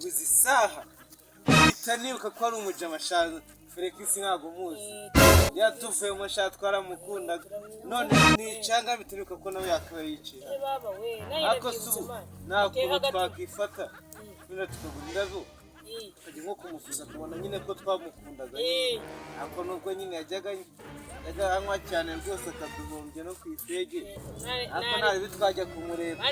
uzi saha bitanibuka ko ari umujama shana Felix ntago muzi yatuvuye mu shaka twaramukundaga none nicanga bitanibuka ko nawe yakaba yicaye baba we ako nako twakifata bino tukagurira zo kaje nko kumufuza kubona nyine ko twamukundaga ako nubwo nyine yajyaga anywa cyane rwose akaduhombye no kwifege ako nari bitwajya kumureba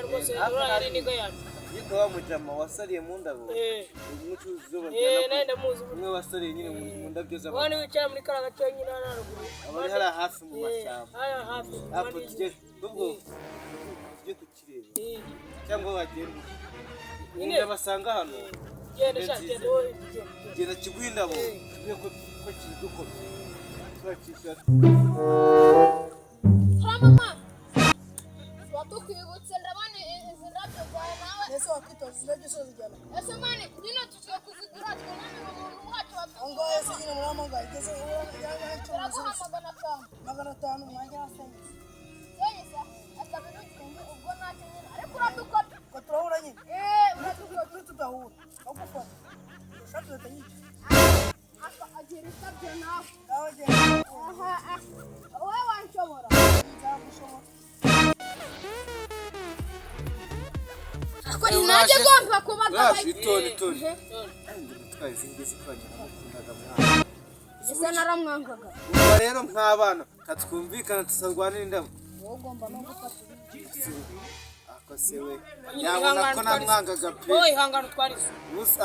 rwose urari nigo yacu yiko wamujama wasariye mu ndabo umucuzi zo nenda muzi umwe wasariye nyine mu ndabyo z'abantu wani wicara muri kara gato nyine hararuguru abari hari hafi mu mashyamba hafi hapo tujye ubwo tujye kukireba cyangwa wagenda nyine basanga hano genda kiguhindabo tujye ko kidukora twakisha mama watukwibutse ndabane izi ndabyo zawe nawe ese wakitoza ndabyo so zijyana ese mane dino tugiye kuzigura twonane umuntu wacu ngo ese nyine muramanga igeze yanga cyo magana 5 mwajya asenga yesa asabiro cyende ubwo nacyo nyine ariko uradukora ko turahura nyine uradukora tudahura agufata ushaka tanyice agira isabye nawe aho je wowe wanshobora nzagushobora akora naje gomba kubaga itoni twazingeze kwagira nakundaga mwana ese naramwangaga ubwo rero nk'abana katwumvikana tusarwanira indabo wowe ugomba no gufata ako sewe yabona ko namwangaga pe wowe ihangano twarize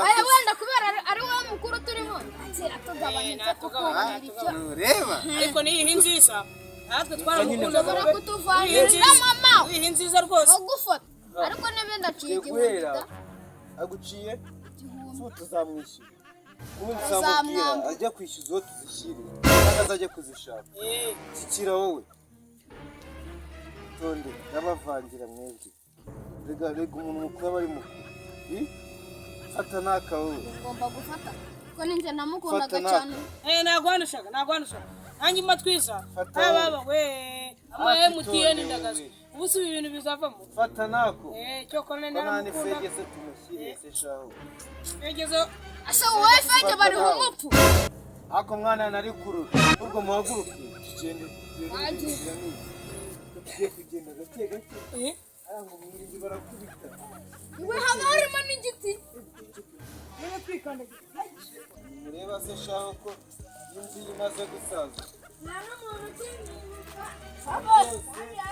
aya wenda kubera ari wowe mukuru turimo akira tugabanyitse kuko reba ariko ni nziza natwe twaramukundaga kutuvanira mama iyi nziza rwose bagufata ariko n'ibindi aciye guhera aguciye tuzamwishyura ubundi zamubwira ajya kwishyuza uwo tuzishyire kandi azajya kuzishaka zikira wowe tonde n'abavangira mwebwe rega umuntu mukuru aba ari mukuru fata naka wowe ugomba gufata kuko ninjye namukundaga cyane nagwandushaka nanjye mba twiza baba we amaye mutiyeni ndagaze ubu si ibintu bizavamo fata nako cyo kone nani fege se tumushyire se shaho fegezo asa wowe fege bari humupfu ako mwana nari kuru ubwo muhaguruke tugende kugenda gake arango mwirindi barakubita iwe haba harimo n'igiti niba twikandagira mureba se shaho ko inzu imaze gusaza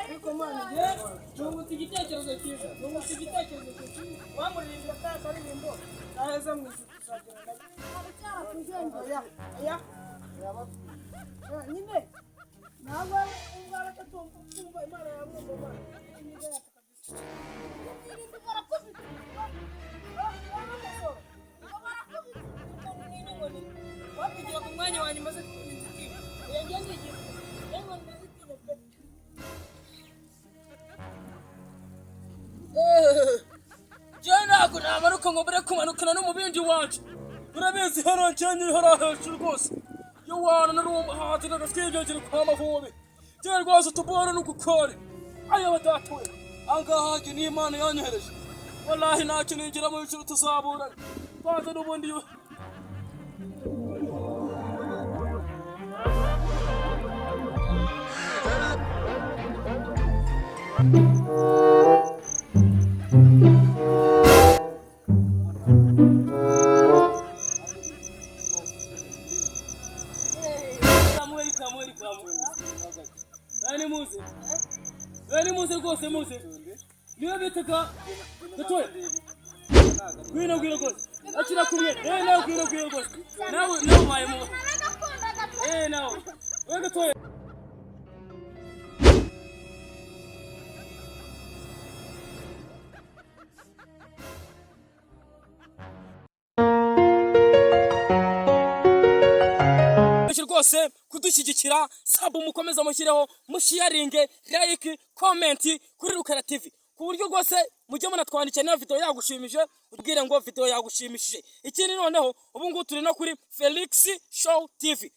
ariko mana nungutse igitekerezo cyiza wamuririmba kandi aririmbo aheza mu isi tuzagera nyine ntabwo ubwaraka tumva imana yamwumva mana wapigira ku mwanya wanjye maze kuzinziki yagende igihe ngo ndizitire pe jewe ntabwo namanuka ngo mbere kumanukana n'umubindi wacu urabizi hano njyewe hariya hejuru rwose iyo wana nari uwo muhanzi nagatwigengere kwa mavubi jewe rwose utubora n'ugukore ayo badatuwe angaha hajye n'imana yanyohereje wallahi ntacyo ningira mu ijuru tuzaburana baza n'ubundi Veni muze rwose muze niyo bitaga gatoya gwino rwose akira kumwe nawe gwino rwose nawe waye mu nawe we gatoya rwose kudushyigikira sabu mukomeza mushyireho mushiyaringe like comment kuri Rukara TV ku buryo rwose mujye munatwandikira niba video yagushimije ubwire ngo video yagushimishije ikindi noneho ubu ngubu turi no kuri Felix Show TV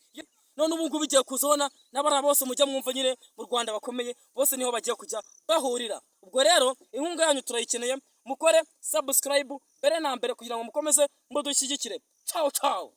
none ubu ngubu bigiye kuzona n'abara bose mujya mwumva nyine mu Rwanda bakomeye bose niho bagiye kujya bahurira ubwo rero inkunga yanyu turayikeneye mukore subscribe mbere na mbere kugira ngo mukomeze mudushyigikire. Ciao ciao.